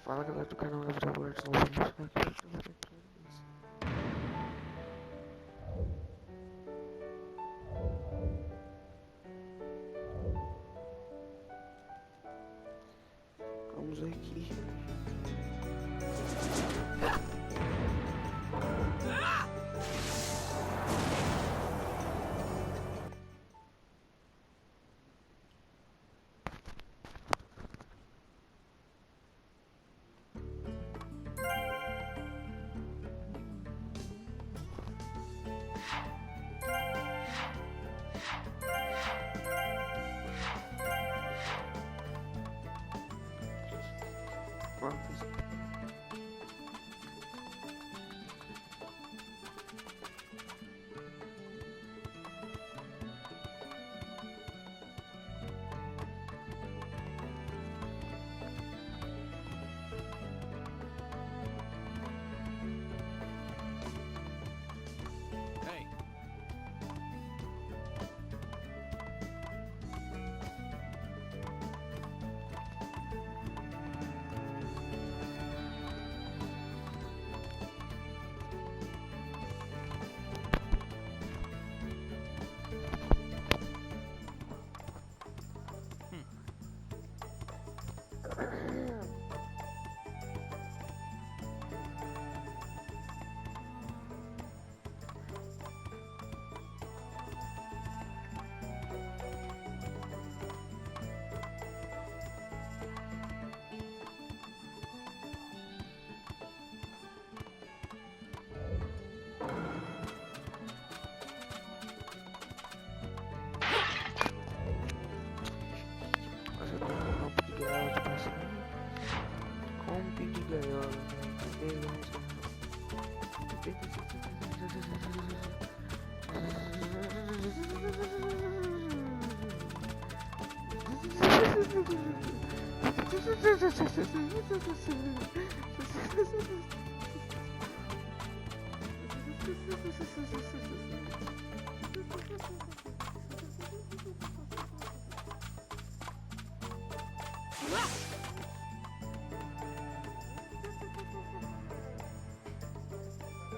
Fala galera do canal Gabriel Words, não vamos aqui pra gravar aqui. Vamos aqui.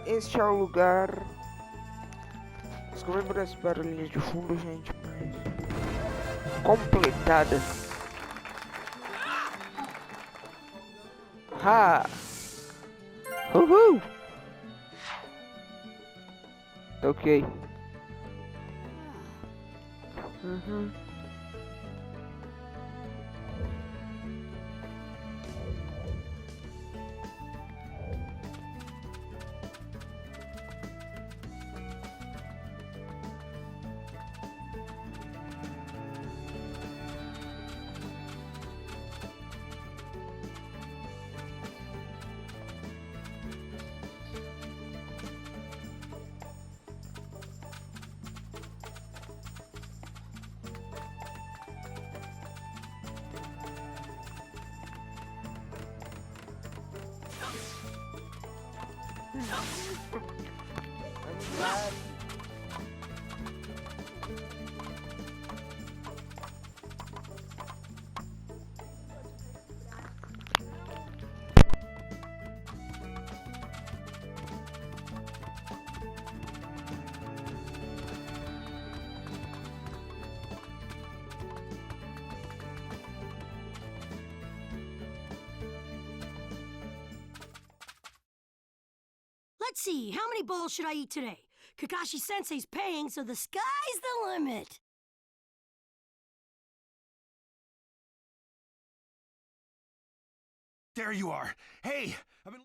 Este é o lugar. Desculpa por esse barulhinho de fundo, gente, mas completada. Ha! Uhul! Ok. Uhum. Let's see, how many bowls should I eat today? Kakashi-sensei's paying, so the sky's the limit. There you are. Hey, I've been...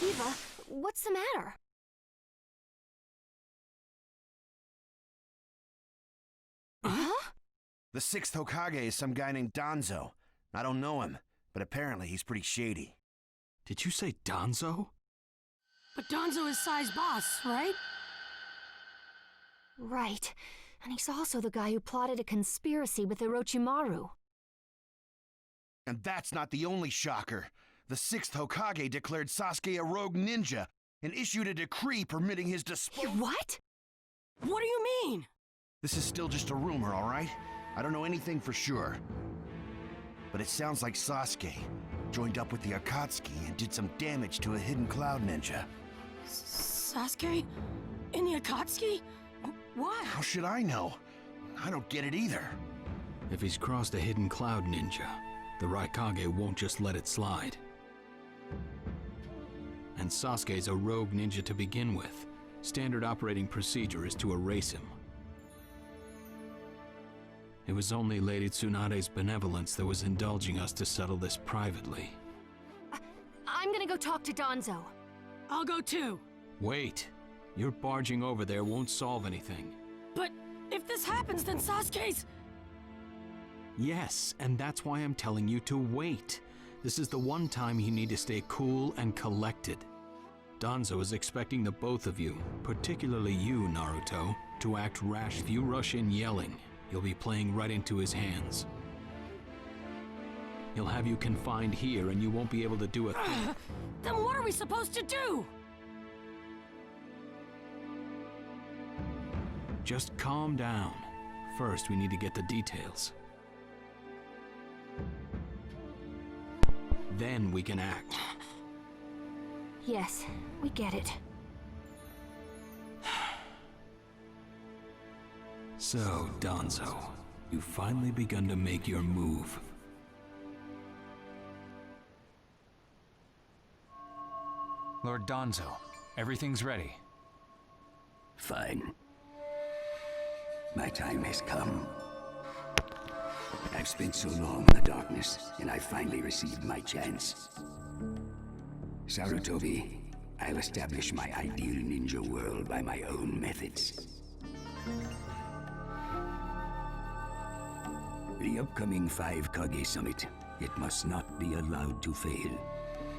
Eva, what's the matter? Huh? The 6th Hokage is some guy named Danzo. I don't know him, but apparently he's pretty shady. Did you say Danzo? But Danzo is Sai's boss, right? Right. And he's also the guy who plotted a conspiracy with Orochimaru. And that's not the only shocker. The 6th Hokage declared Sasuke a rogue ninja and issued a decree permitting his disposal. What? What do you mean? This is still just a rumor, all right? I don't know anything for sure. But it sounds like Sasuke joined up with the Akatsuki and did some damage to a hidden cloud ninja. Sasuke? In the Akatsuki? Why? How should I know? I don't get it either. If he's crossed a hidden cloud ninja, the Raikage won't just let it slide. And Sasuke's a rogue ninja to begin with. Standard operating procedure is to erase him. It was only Lady Tsunade's benevolence that was indulging us to settle this privately. I'm gonna go talk to Danzo. I'll go too. Wait. Your barging over there won't solve anything. But if this happens, then Sasuke's... Yes, and that's why I'm telling you to wait. This is the one time you need to stay cool and collected. Danzo is expecting the both of you, particularly you, Naruto, to act rash. If you rush in yelling, you'll be playing right into his hands. He'll have you confined here and you won't be able to do a thing. Then what are we supposed to do? Just calm down. First, we need to get the details. Then we can act. Yes, we get it. So, Danzo, you've finally begun to make your move. Lord Danzo, everything's ready. Fine. My time has come. I've spent so long in the darkness, and I finally received my chance. Sarutobi, I'll establish my ideal ninja world by my own methods. The upcoming 5 Kage Summit, it must not be allowed to fail.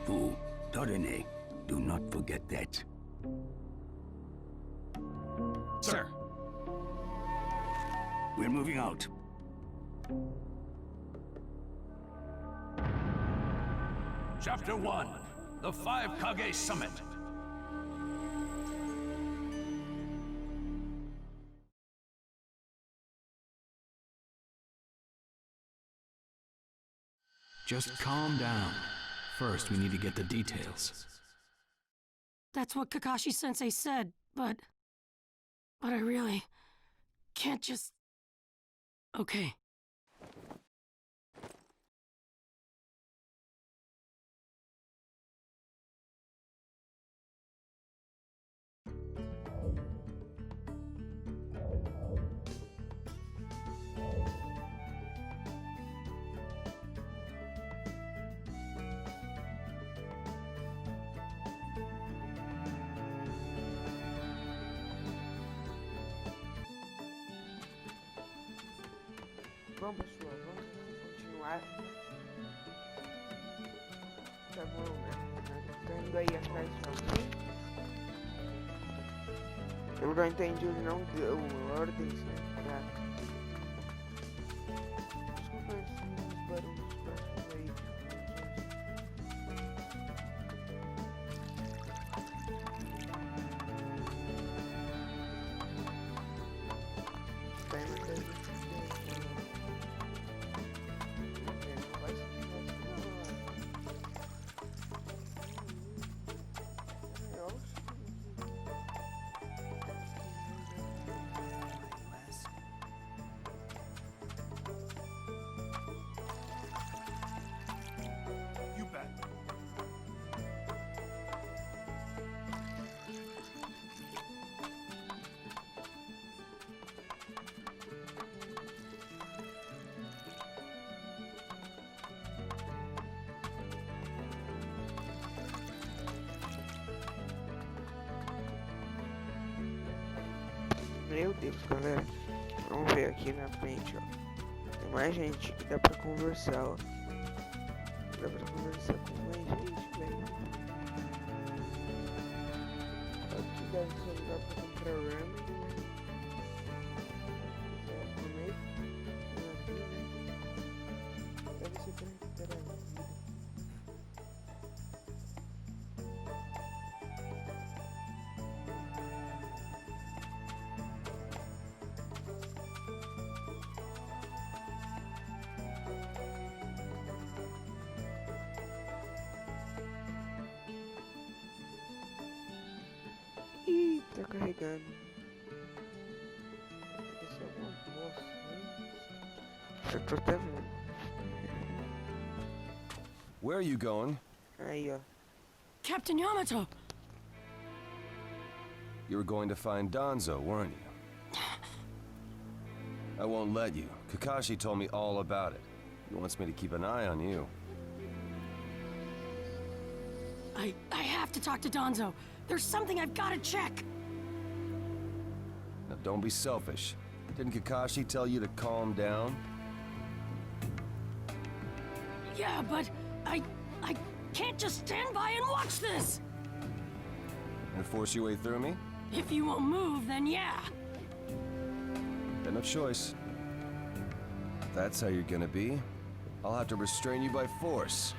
Fu, Torene, do not forget that. Sir. We're moving out. Chapter 1, the 5 Kage Summit. Just calm down. First, we need to get the details. That's what Kakashi-sensei said, but I really can't just... Okay. Bom, pessoal, vamos continuar. Tá bom, né? Tá indo aí atrás de alguém. Pelo que eu entendi, ele não deu ordens, né? Desculpa esses barulhos próximos aí. Tá indo atrás de Meu Deus, galera. Vamos ver aqui na frente, ó. Tem mais gente que dá pra conversar, ó. Dá pra conversar com mais gente, velho. Aqui deve ser um lugar pra comprar ramen. Comer. Deve ser pra recuperar a vida. Tá carregando. Esse é uma moça, né? Já tô até vendo. Where are you going? Aí, ó. Captain Yamato! You were going to find Danzo, weren't you? I won't let you. Kakashi told me all about it. He wants me to keep an eye on you. I have to talk to Danzo. There's something I've got to check. Now don't be selfish. Didn't Kakashi tell you to calm down? Yeah, but I can't just stand by and watch this! And force your way through me? If you won't move, then yeah. Got no choice. If that's how you're gonna be, I'll have to restrain you by force.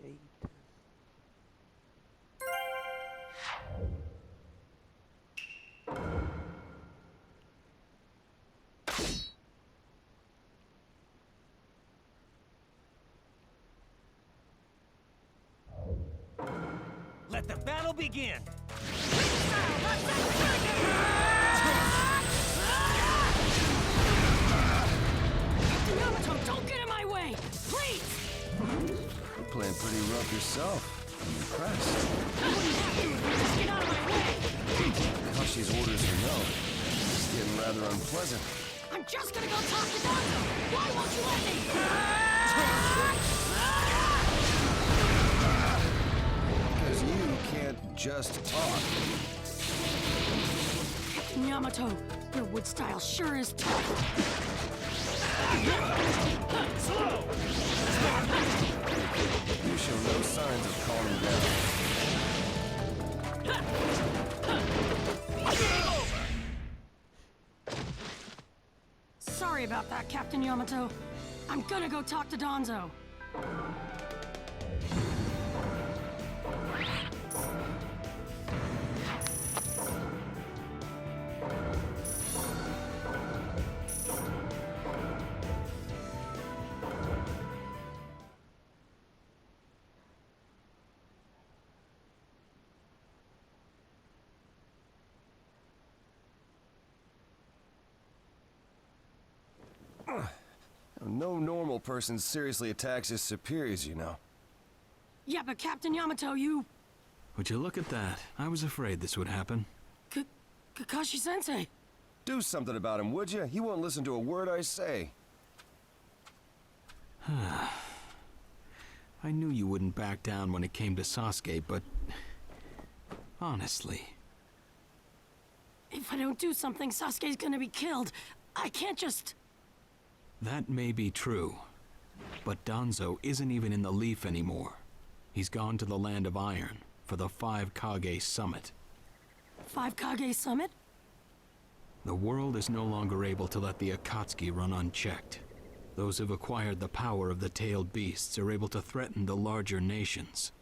Eita. Let the battle begin! Captain Yamato, don't get in my way! Please! You're playing pretty rough yourself. I'm impressed. I wouldn't have to if you just get out of my way! Kakashi's orders are known. It's getting rather unpleasant. I'm just gonna go talk to Danzo! Why won't you let me? Because you can't just talk. Captain Yamato, your wood style sure is tough. Slow! You show no signs of calming down. Sorry about that, Captain Yamato. I'm gonna go talk to Danzo. No normal person seriously attacks his superiors, you know. Yeah, but Captain Yamato, you... Would you look at that? I was afraid this would happen. Kakashi-sensei. Do something about him, would you? He won't listen to a word I say. I knew you wouldn't back down when it came to Sasuke, but... honestly... If I don't do something, Sasuke's gonna be killed. I can't just... That may be true. But Danzo isn't even in the Leaf anymore. He's gone to the Land of Iron for the 5 Kage Summit. 5 Kage Summit? The world is no longer able to let the Akatsuki run unchecked. Those who've acquired the power of the tailed beasts are able to threaten the larger nations.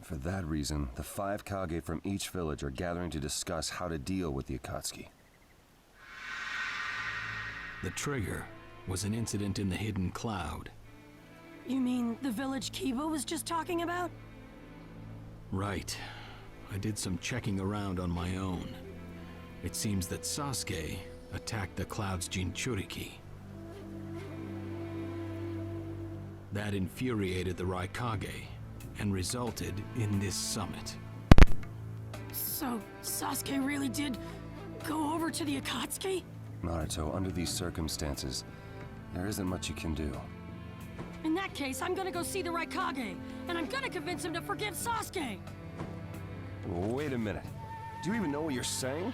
For that reason, the 5 Kage from each village are gathering to discuss how to deal with the Akatsuki. The trigger was an incident in the Hidden Cloud. You mean the village Kiba was just talking about? Right. I did some checking around on my own. It seems that Sasuke attacked the Cloud's Jinchuriki. That infuriated the Raikage and resulted in this summit. So, Sasuke really did go over to the Akatsuki? Naruto, under these circumstances, there isn't much you can do. In that case, I'm gonna go see the Raikage, and I'm gonna convince him to forgive Sasuke! Wait a minute. Do you even know what you're saying?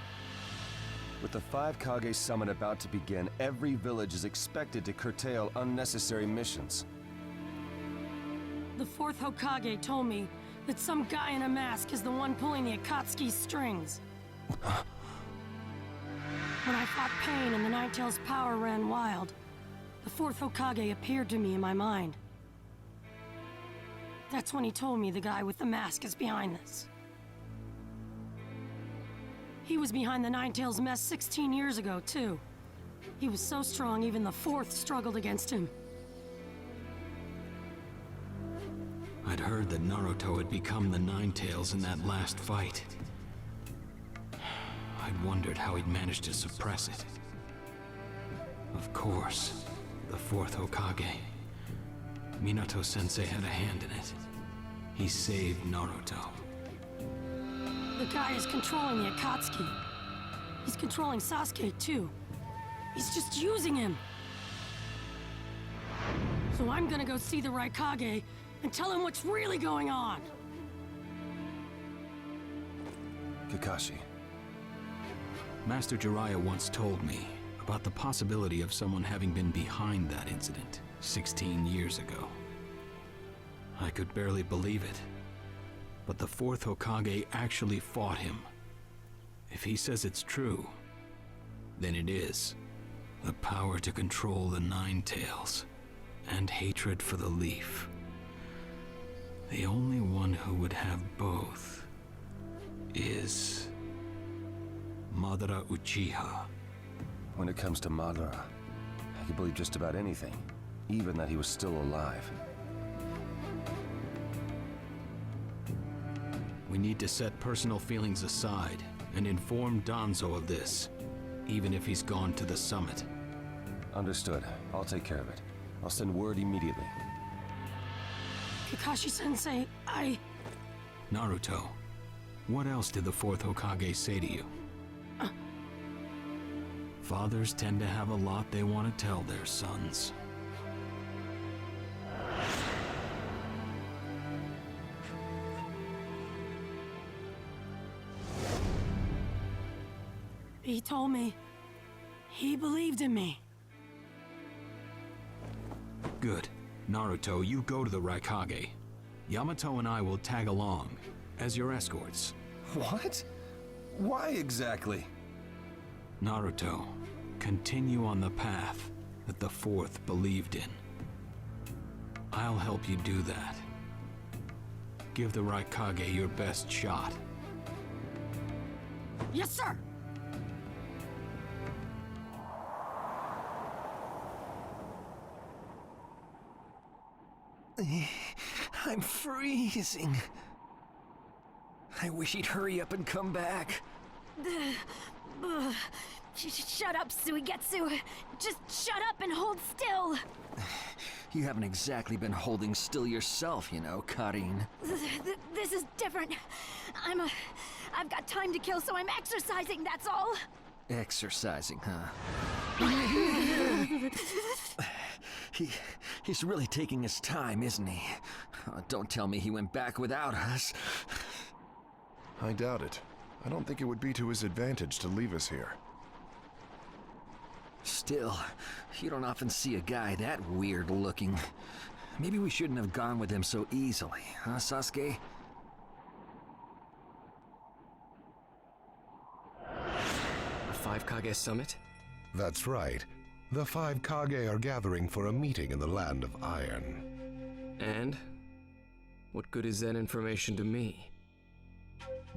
With the 5 Kage Summit about to begin, every village is expected to curtail unnecessary missions. The 4th Hokage told me that some guy in a mask is the one pulling the Akatsuki's strings. When I fought Pain and the Ninetales' power ran wild, the 4th Hokage appeared to me in my mind. That's when he told me the guy with the mask is behind this. He was behind the Ninetales' mess 16 years ago, too. He was so strong, even the 4th struggled against him. I'd heard that Naruto had become the Nine Tails in that last fight. I'd wondered how he'd managed to suppress it. Of course, the fourth Hokage. Minato-sensei had a hand in it. He saved Naruto. The guy is controlling the Akatsuki. He's controlling Sasuke, too. He's just using him. So I'm gonna go see the Raikage and tell him what's really going on. Kakashi. Master Jiraiya once told me about the possibility of someone having been behind that incident 16 years ago. I could barely believe it. But the fourth Hokage actually fought him. If he says it's true, then it is. The power to control the Nine Tails, and hatred for the Leaf. The only one who would have both is Madara Uchiha. When it comes to Madara, I can believe just about anything, even that he was still alive. We need to set personal feelings aside and inform Danzo of this, even if he's gone to the summit. Understood. I'll take care of it. I'll send word immediately. Kakashi-sensei, Naruto, what else did the fourth Hokage say to you? Fathers tend to have a lot they want to tell their sons. He told me he believed in me. Good. Naruto, you go to the Raikage. Yamato and I will tag along as your escorts. What? Why exactly? Naruto, continue on the path that the fourth believed in. I'll help you do that. Give the Raikage your best shot. Yes, sir! I'm freezing. I wish he'd hurry up and come back. Shut up, Suigetsu. Just shut up and hold still. You haven't exactly been holding still yourself, you know, Karin. This is different. I've got time to kill, so I'm exercising, that's all. Exercising, huh? He's really taking his time, isn't he? Oh, don't tell me he went back without us. I doubt it. I don't think it would be to his advantage to leave us here. Still, you don't often see a guy that weird looking. Maybe we shouldn't have gone with him so easily, huh, Sasuke? A 5 Kage summit? That's right. The 5 Kage are gathering for a meeting in the Land of Iron. And? What good is that information to me?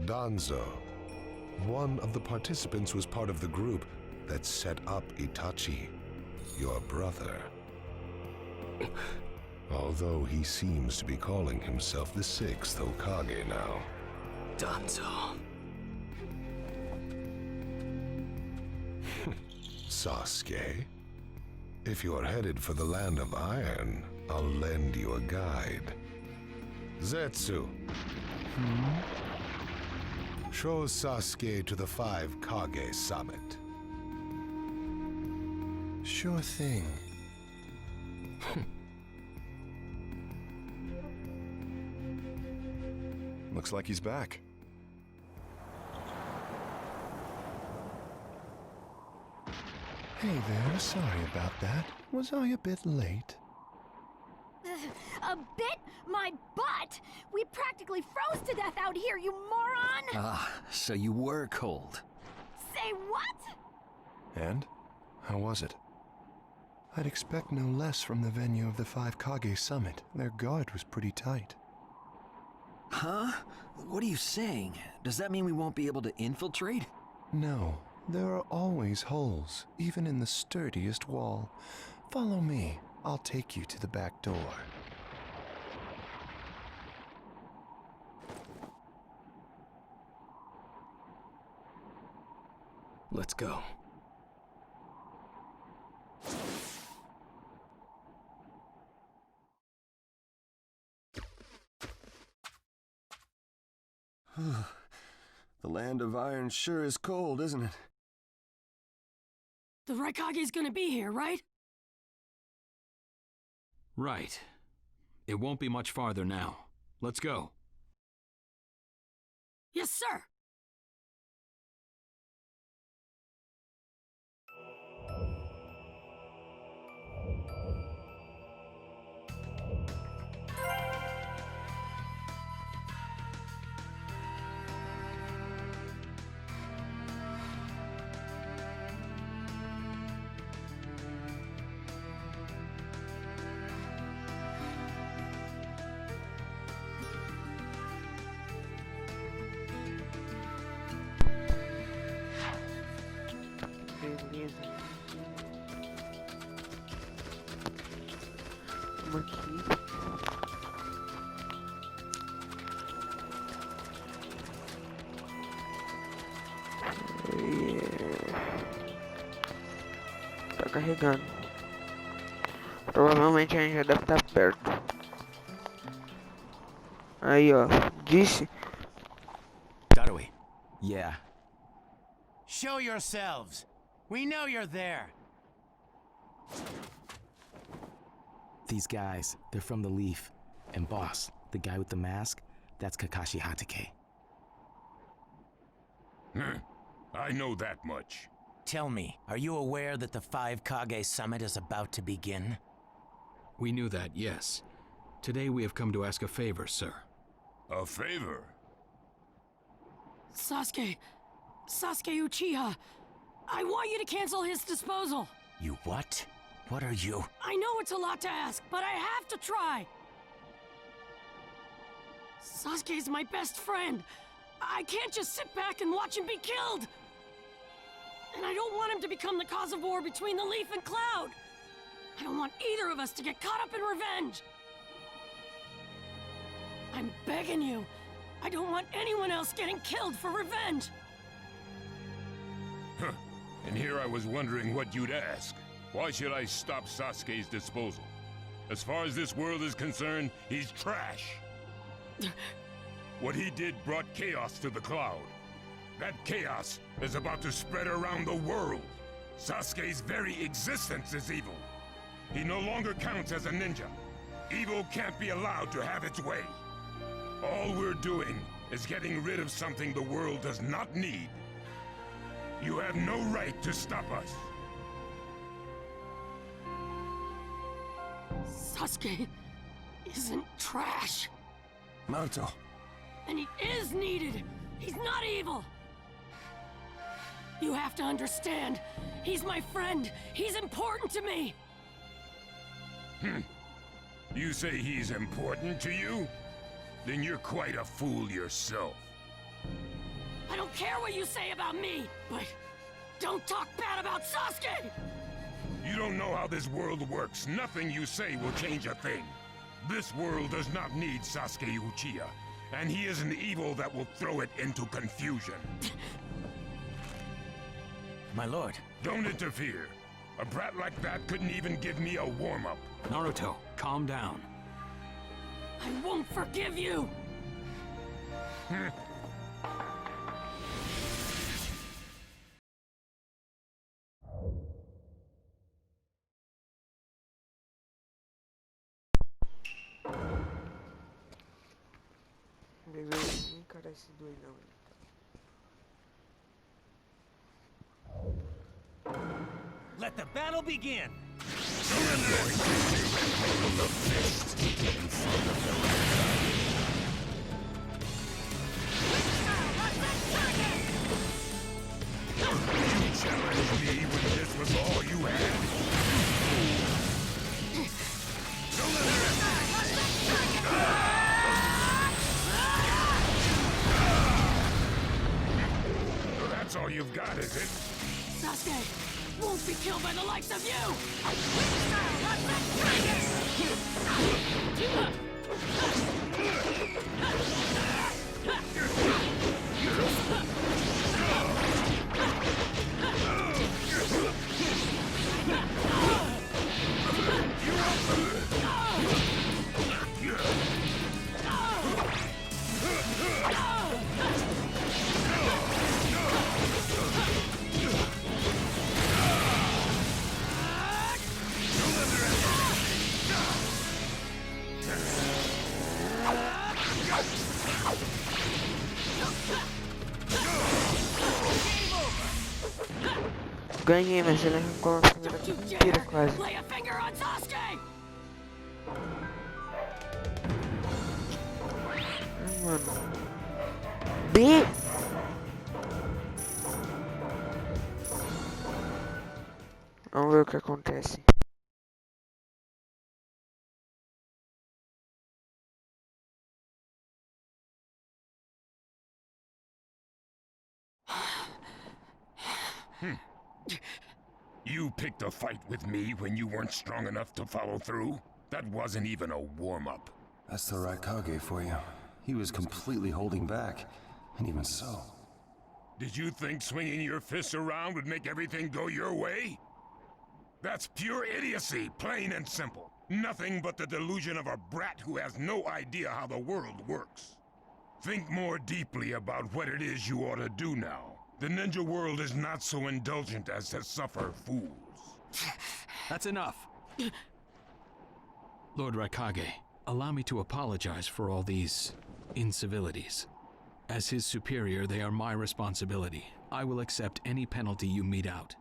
Danzo, one of the participants, was part of the group that set up Itachi, your brother. Although he seems to be calling himself the 6th Hokage now. Danzo. Sasuke, if you're headed for the Land of Iron, I'll lend you a guide. Zetsu. Show Sasuke to the 5 Kage summit. Sure thing. Looks like he's back. Hey there, sorry about that. Was I a bit late? A bit? My butt! We practically froze to death out here, you moron! Ah, so you were cold. Say what? And? How was it? I'd expect no less from the venue of the 5 Kage summit. Their guard was pretty tight. Huh? What are you saying? Does that mean we won't be able to infiltrate? No, there are always holes, even in the sturdiest wall. Follow me. I'll take you to the back door. Let's go. The land of iron sure is cold, isn't it? The Raikage's gonna be here, right? Right. It won't be much farther now. Let's go. Yes, sir! Beleza. Vamos aqui. Tá carregando. Provavelmente a gente já deve estar perto. Aí, ó. Disse. Darui. Yeah. Show yourselves. We know you're there. These guys, they're from the Leaf. And boss, the guy with the mask, that's Kakashi Hatake. I know that much. Tell me, are you aware that the 5 Kage Summit is about to begin? We knew that, yes. Today we have come to ask a favor, sir. A favor? Sasuke Uchiha, I want you to cancel his disposal. You what? What are you? I know it's a lot to ask, but I have to try. Sasuke's my best friend. I can't just sit back and watch him be killed. And I don't want him to become the cause of war between the Leaf and Cloud. I don't want either of us to get caught up in revenge. I'm begging you. I don't want anyone else getting killed for revenge. Huh. And here I was wondering what you'd ask. Why should I stop Sasuke's disposal? As far as this world is concerned, he's trash. What he did brought chaos to the Cloud. That chaos is about to spread around the world. Sasuke's very existence is evil. He no longer counts as a ninja. Evil can't be allowed to have its way. All we're doing is getting rid of something the world does not need. You have no right to stop us. Sasuke isn't trash. Naruto. And he is needed. He's not evil. You have to understand. He's my friend. He's important to me. You say he's important to you? Then you're quite a fool yourself. I don't care what you say about me, but don't talk bad about Sasuke! You don't know how this world works. Nothing you say will change a thing. This world does not need Sasuke Uchiha, and he is an evil that will throw it into confusion. My lord. Don't interfere. A brat like that couldn't even give me a warm-up. Naruto, calm down. I won't forgive you! Beleza, não encara esse doidão aí. Let the battle begin! You challenged me when this was all you had. That's all you've got, is it? Sasuke won't be killed by the likes of you! ganhei, mas ele arrancou a primeira Don't you inteira dare quase. lay a finger on Sasuke! Mano. B. Vamos ver o que acontece. You picked a fight with me when you weren't strong enough to follow through? That wasn't even a warm-up. That's the Raikage for you. He was completely holding back. And even so... Did you think swinging your fists around would make everything go your way? That's pure idiocy, plain and simple. Nothing but the delusion of a brat who has no idea how the world works. Think more deeply about what it is you ought to do now. The ninja world is not so indulgent as to suffer fools. That's enough. Lord Raikage, allow me to apologize for all these incivilities. As his superior, they are my responsibility. I will accept any penalty you mete out.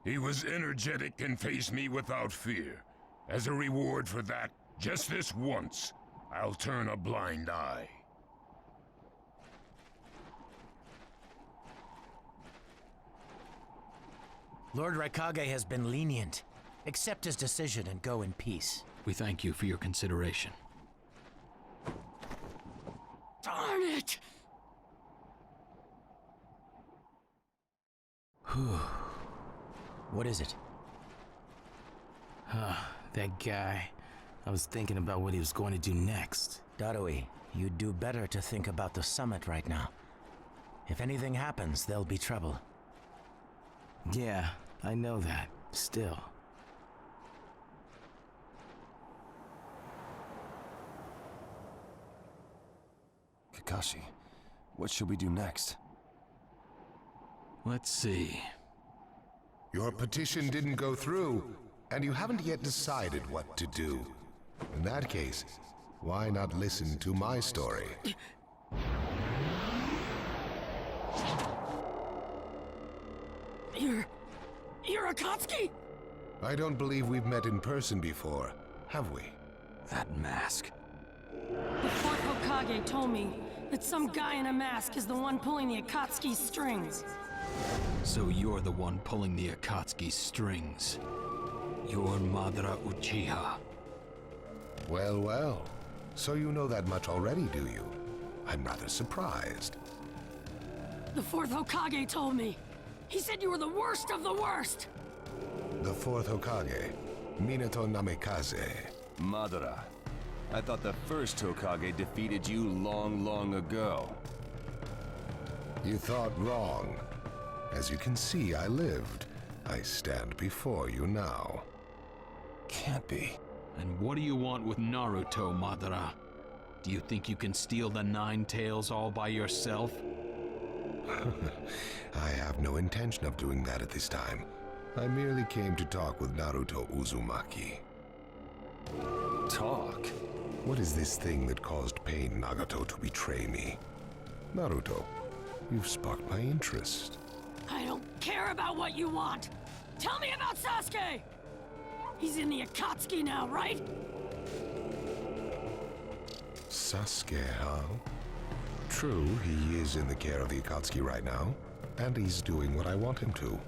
He was energetic and faced me without fear. As a reward for that, just this once, I'll turn a blind eye. Lord Raikage has been lenient. Accept his decision and go in peace. We thank you for your consideration. Darn it! What is it? That guy. I was thinking about what he was going to do next. Darui, you'd do better to think about the summit right now. If anything happens, there'll be trouble. Yeah, I know that. Still. Kakashi, what should we do next? Let's see. Your petition didn't go through, and you haven't yet decided what to do. In that case, why not listen to my story? You're Akatsuki? I don't believe we've met in person before, have we? That mask. The fourth Hokage told me that some guy in a mask is the one pulling the Akatsuki's strings. So you're the one pulling the Akatsuki's strings. You're Madara Uchiha. Well, well. So you know that much already, do you? I'm rather surprised. The fourth Hokage told me. He said you were the worst of the worst. The fourth Hokage, Minato Namikaze. Madara. I thought the first Hokage defeated you long, long ago. You thought wrong. As you can see, I lived. I stand before you now. Can't be. And what do you want with Naruto, Madara? Do you think you can steal the Nine Tails all by yourself? I have no intention of doing that at this time. I merely came to talk with Naruto Uzumaki. Talk? What is this thing that caused Pain Nagato to betray me? Naruto, you've sparked my interest. I don't care about what you want. Tell me about Sasuke! He's in the Akatsuki now, right? Sasuke, huh? True, he is in the care of the Akatsuki right now, and he's doing what I want him to.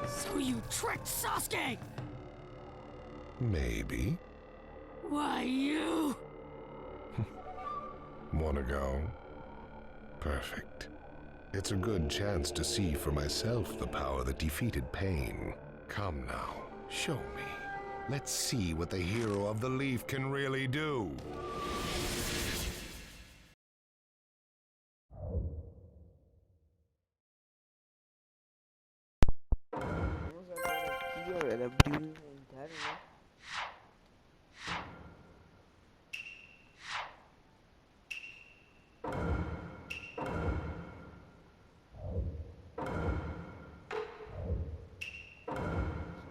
So you tricked Sasuke! Maybe. Why, you... Wanna go? Perfect. It's a good chance to see for myself the power that defeated Pain. Come now, show me. Let's see what the hero of the leaf can really do. Vamos agora aqui, galera, abrir o inventário, né?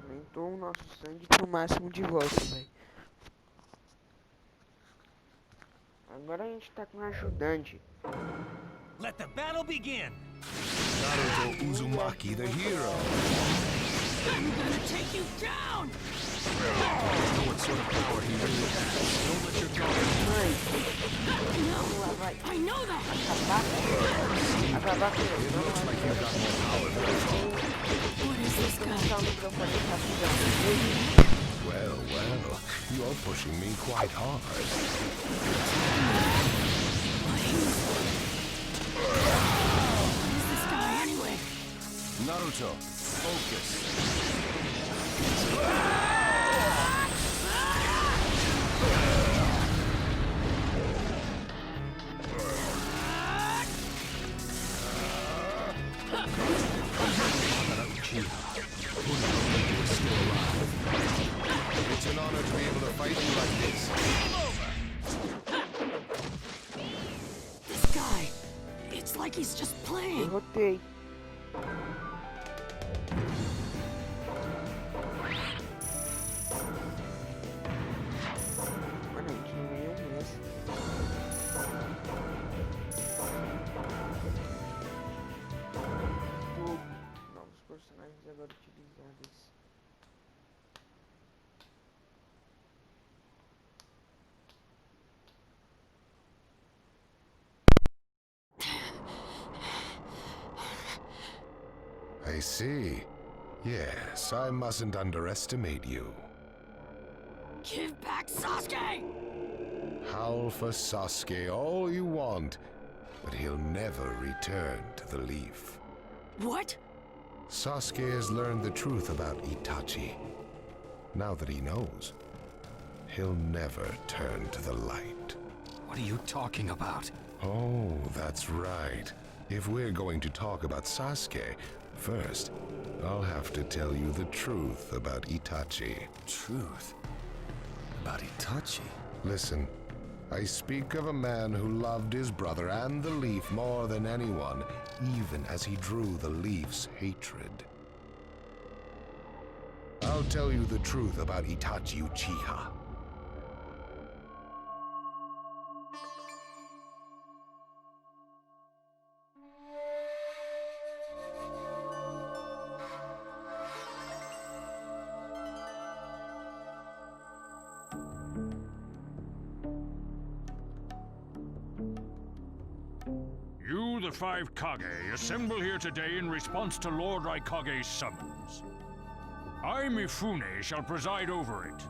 Aumentou o nosso sangue pro máximo de volta, velho. Agora a gente tá com um ajudante. Let the battle begin! Naruto Uzumaki, the hero. I'm gonna take you down! Know what sort of power he really has. Don't let your guard No, I know that! It looks like you've got more power than I thought. What is this guy? Well, well, you're pushing me quite hard. What is this guy anyway? Naruto, focus. It's an honor to be able to fight you like this. This guy, it's like he's just playing. Derrotei. Mano, a gente não ganhou nessa. Novos personagens agora utilizáveis. I see. Yes, I mustn't underestimate you. Give back Sasuke! Howl for Sasuke all you want, but he'll never return to the leaf. What? Sasuke has learned the truth about Itachi. Now that he knows, he'll never turn to the light. What are you talking about? Oh, that's right. If we're going to talk about Sasuke, first, I'll have to tell you the truth about Itachi. Truth? About Itachi? Listen, I speak of a man who loved his brother and the leaf more than anyone, even as he drew the leaf's hatred. I'll tell you the truth about Itachi Uchiha. You, the five Kage, assemble here today in response to Lord Raikage's summons. I, Mifune, shall preside over it.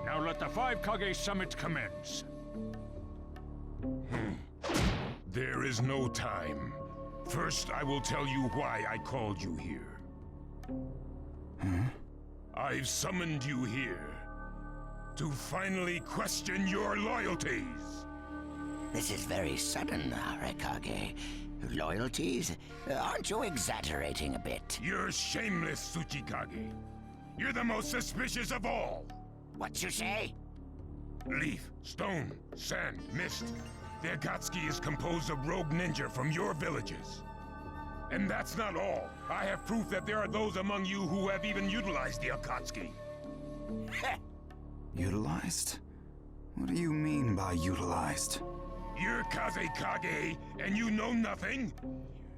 Now let the five Kage summit commence. There is no time. First, I will tell you why I called you here. I've summoned you here to finally question your loyalties. This is very sudden, Raikage. Loyalties? Aren't you exaggerating a bit? You're shameless, Tsuchikage. You're the most suspicious of all. What you say? Leaf, stone, sand, mist. The Akatsuki is composed of rogue ninja from your villages. And that's not all. I have proof that there are those among you who have even utilized the Akatsuki. Utilized? What do you mean by utilized? You're Kazekage, and you know nothing?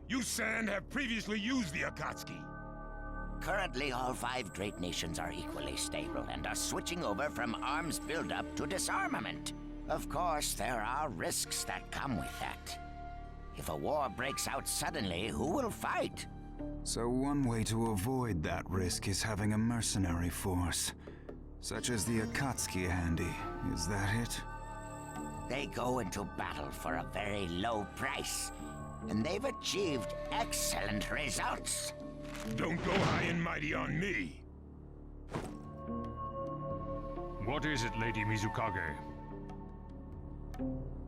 You Sand have previously used the Akatsuki. Currently, all five great nations are equally stable and are switching over from arms buildup to disarmament. Of course, there are risks that come with that. If a war breaks out suddenly, who will fight? So one way to avoid that risk is having a mercenary force, such as the Akatsuki handy. Is that it? They go into battle for a very low price, and they've achieved excellent results. Don't go high and mighty on me. What is it, Lady Mizukage?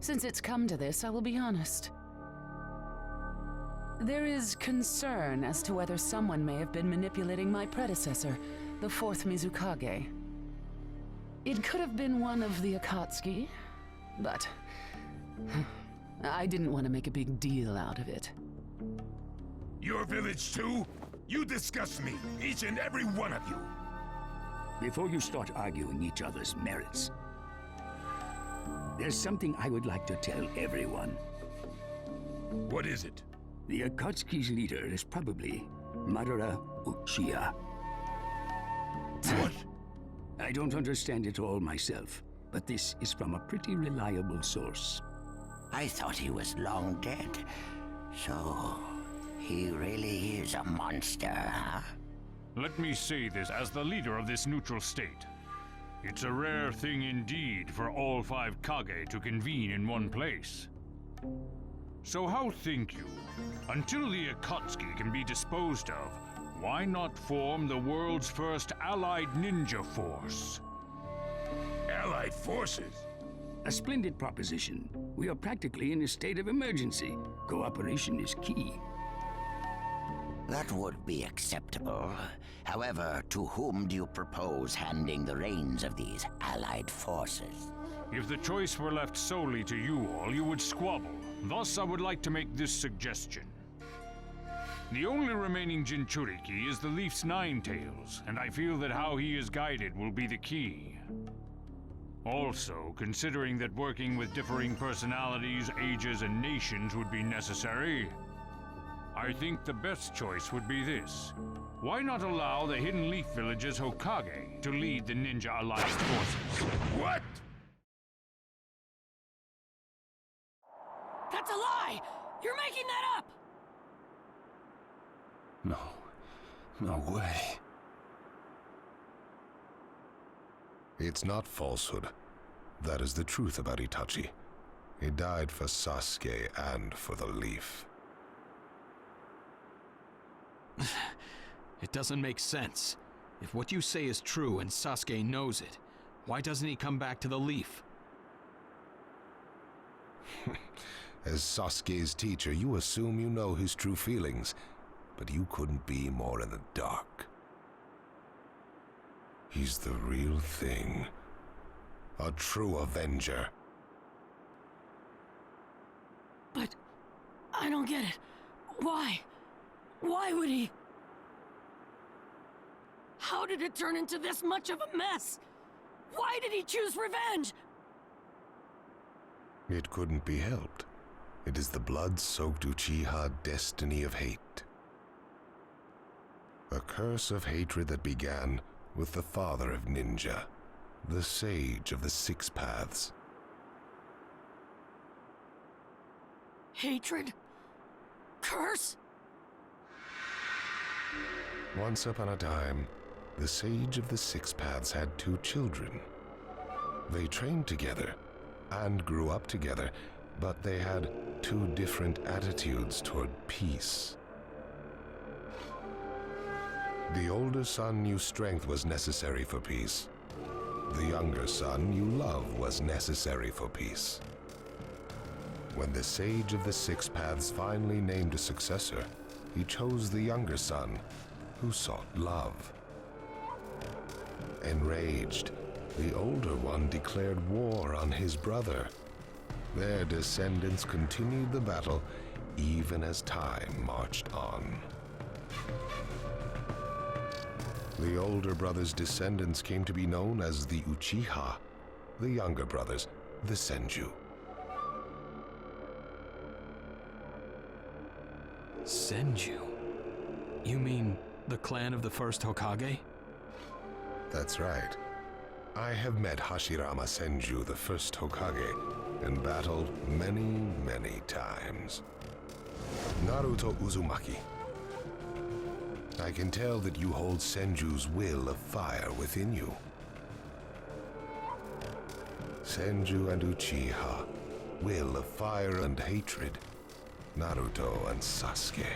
Since it's come to this, I will be honest. There is concern as to whether someone may have been manipulating my predecessor, the fourth Mizukage. It could have been one of the Akatsuki, but I didn't want to make a big deal out of it. Your village too? You disgust me, each and every one of you. Before you start arguing each other's merits, there's something I would like to tell everyone. What is it? The Akatsuki's leader is probably Madara Uchiha. What? I don't understand it all myself, but this is from a pretty reliable source. I thought he was long dead. So, he really is a monster, huh? Let me say this as the leader of this neutral state. It's a rare thing indeed for all 5 Kage to convene in one place. So how think you? Until the Akatsuki can be disposed of, why not form the world's first allied ninja force? Allied forces? A splendid proposition. We are practically in a state of emergency. Cooperation is key. That would be acceptable. However, to whom do you propose handing the reins of these allied forces? If the choice were left solely to you all, you would squabble. Thus, I would like to make this suggestion. The only remaining Jinchuriki is the Leaf's Nine-Tails, and I feel that how he is guided will be the key. Also, considering that working with differing personalities, ages, and nations would be necessary, I think the best choice would be this. Why not allow the Hidden Leaf Village's Hokage to lead the Ninja Alliance forces? What? That's a lie! You're making that up! No way. It's not falsehood. That is the truth about Itachi. He died for Sasuke and for the Leaf. It doesn't make sense. If what you say is true and Sasuke knows it, why doesn't he come back to the Leaf? As Sasuke's teacher, you assume you know his true feelings, but you couldn't be more in the dark. He's the real thing. A true Avenger. But I don't get it. Why? Why would he? How did it turn into this much of a mess? Why did he choose revenge? It couldn't be helped. It is the blood-soaked Uchiha destiny of hate. A curse of hatred that began with the father of ninja, the sage of the 6 paths. Hatred? Curse? Once upon a time, the sage of the 6 paths had 2 children. They trained together and grew up together, but they had 2 different attitudes toward peace. The older son knew strength was necessary for peace. The younger son knew love was necessary for peace. When the sage of the 6 paths finally named a successor, he chose the younger son, who sought love. Enraged, the older one declared war on his brother. Their descendants continued the battle even as time marched on. The older brother's descendants came to be known as the Uchiha, the younger brothers, the Senju. Senju? You mean the clan of the first Hokage? That's right. I have met Hashirama Senju, the first Hokage, and battled many, many times. Naruto Uzumaki. I can tell that you hold Senju's will of fire within you. Senju and Uchiha, will of fire and hatred. Naruto and Sasuke.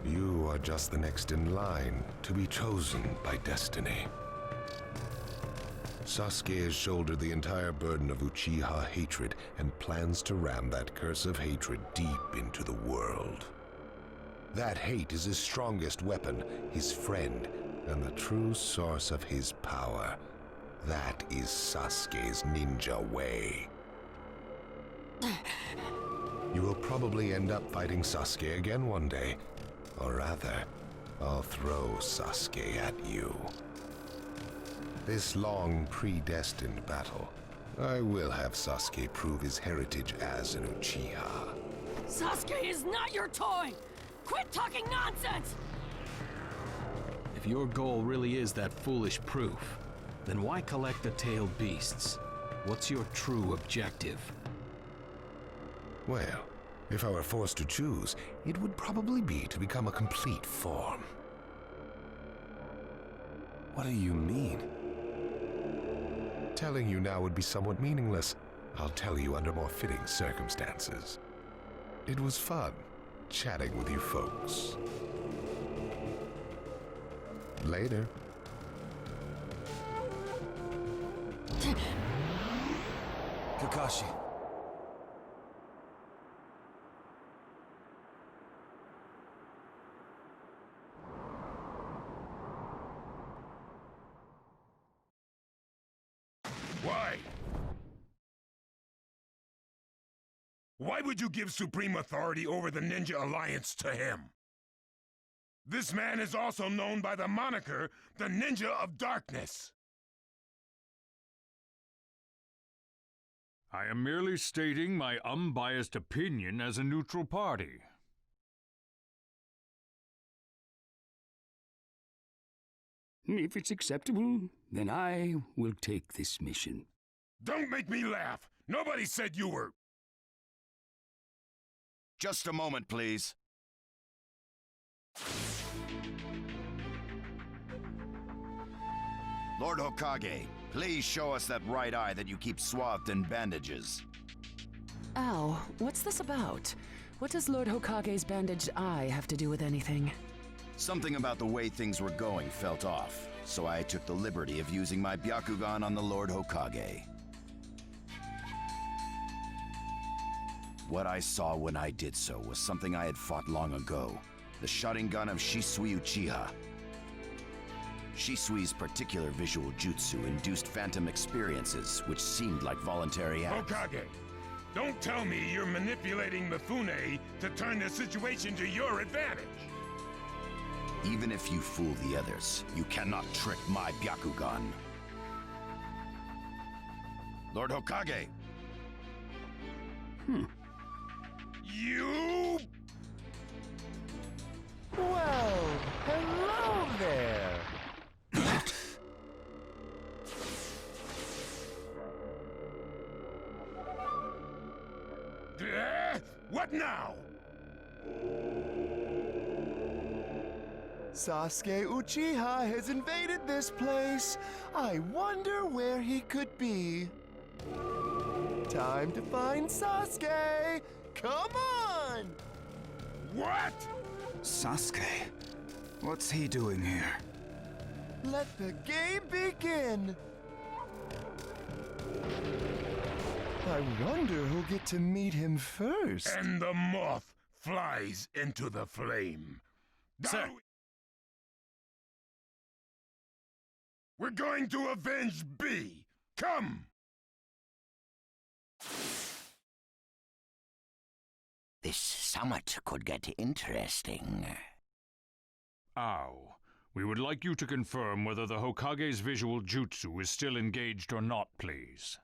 You are just the next in line to be chosen by destiny. Sasuke has shouldered the entire burden of Uchiha hatred and plans to ram that curse of hatred deep into the world. That hate is his strongest weapon, his friend, and the true source of his power. That is Sasuke's ninja way. You will probably end up fighting Sasuke again one day. Or rather, I'll throw Sasuke at you. This long, predestined battle, I will have Sasuke prove his heritage as an Uchiha. Sasuke is not your toy! Quit talking nonsense! If your goal really is that foolish proof, then why collect the tailed beasts? What's your true objective? Well, if I were forced to choose, it would probably be to become a complete form. What do you mean? Telling you now would be somewhat meaningless. I'll tell you under more fitting circumstances. It was fun chatting with you folks. Later. Kakashi. Why? Why would you give supreme authority over the Ninja Alliance to him? This man is also known by the moniker, the Ninja of Darkness. I am merely stating my unbiased opinion as a neutral party. If it's acceptable, then I will take this mission. Don't make me laugh! Nobody said you were... Just a moment, please. Lord Hokage, please show us that right eye that you keep swathed in bandages. Ow, what's this about? What does Lord Hokage's bandaged eye have to do with anything? Something about the way things were going felt off, so I took the liberty of using my Byakugan on the Lord Hokage. What I saw when I did so was something I had fought long ago, the Sharingan of Shisui Uchiha. Shisui's particular visual jutsu induced phantom experiences, which seemed like voluntary acts. Hokage, don't tell me you're manipulating Mifune to turn the situation to your advantage. Even if you fool the others, you cannot trick my Byakugan. Lord Hokage! You... Well, hello there! What now? Sasuke Uchiha has invaded this place. I wonder where he could be. Time to find Sasuke! Come on! What? Sasuke? What's he doing here? Let the game begin! I wonder who'll get to meet him first. And the moth flies into the flame. Sir! We're going to avenge B! Come! This summit could get interesting. Ow. We would like you to confirm whether the Hokage's visual jutsu is still engaged or not, please.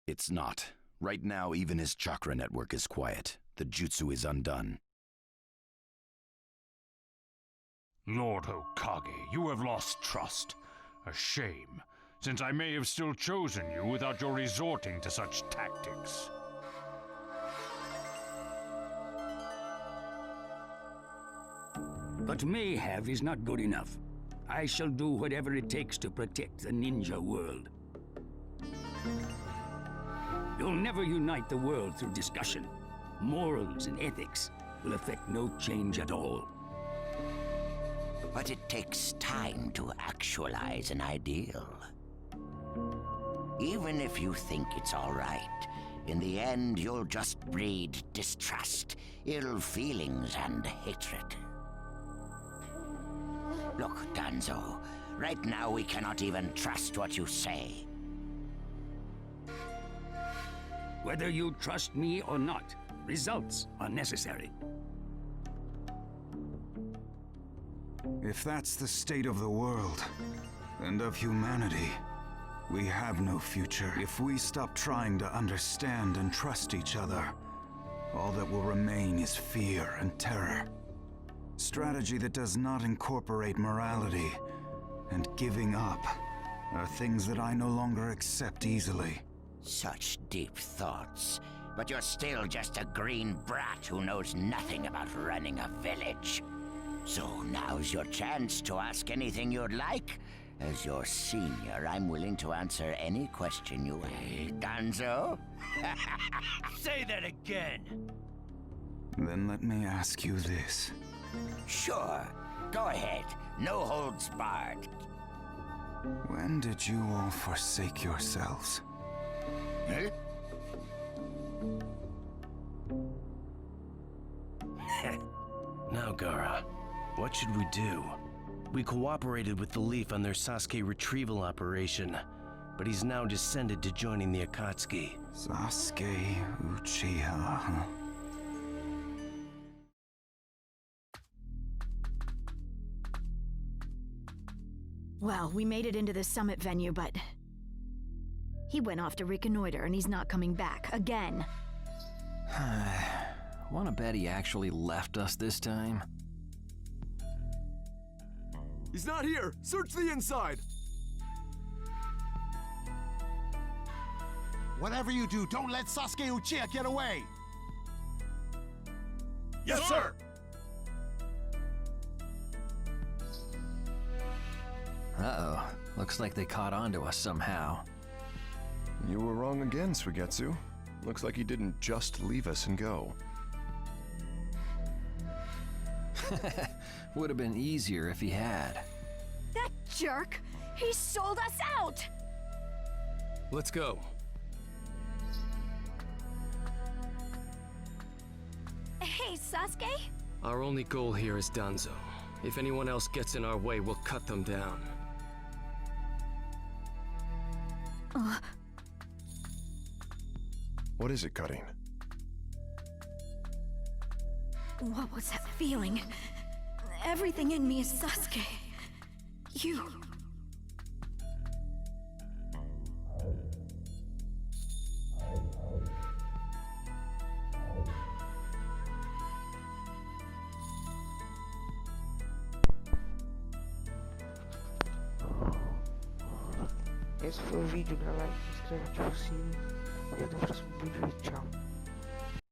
It's not. Right now, even his chakra network is quiet. The jutsu is undone. Lord Hokage, you have lost trust. A shame, since I may have still chosen you without your resorting to such tactics. But may have is not good enough. I shall do whatever it takes to protect the ninja world. You'll never unite the world through discussion. Morals and ethics will affect no change at all. But it takes time to actualize an ideal. Even if you think it's all right, in the end you'll just breed distrust, ill feelings, and hatred. Look, Danzo, right now we cannot even trust what you say. Whether you trust me or not, results are necessary. If that's the state of the world, and of humanity, we have no future. If we stop trying to understand and trust each other, all that will remain is fear and terror. Strategy that does not incorporate morality and giving up are things that I no longer accept easily. Such deep thoughts. But you're still just a green brat who knows nothing about running a village. So now's your chance to ask anything you'd like. As your senior, I'm willing to answer any question you have. Danzo? Say that again! Then let me ask you this. Sure. Go ahead. No holds barred. When did you all forsake yourselves? Huh? Now, Gaara, what should we do? We cooperated with the Leaf on their Sasuke retrieval operation, but he's now descended to joining the Akatsuki. Sasuke Uchiha, huh? Well, we made it into the summit venue, but he went off to reconnoiter and he's not coming back again. Wanna bet he actually left us this time? He's not here! Search the inside! Whatever you do, don't let Sasuke Uchiha get away! Yes, sir! Uh-oh. Looks like they caught on to us somehow. You were wrong again, Suigetsu. Looks like he didn't just leave us and go. Would have been easier if he had. That jerk! He sold us out! Let's go. Hey, Sasuke? Our only goal here is Danzo. If anyone else gets in our way, we'll cut them down. What is it, Cutting? What was that feeling? Everything in me is Sasuke. You. Esse foi o vídeo, galera. Se inscreve, ativa o sino. E até o próximo vídeo e tchau.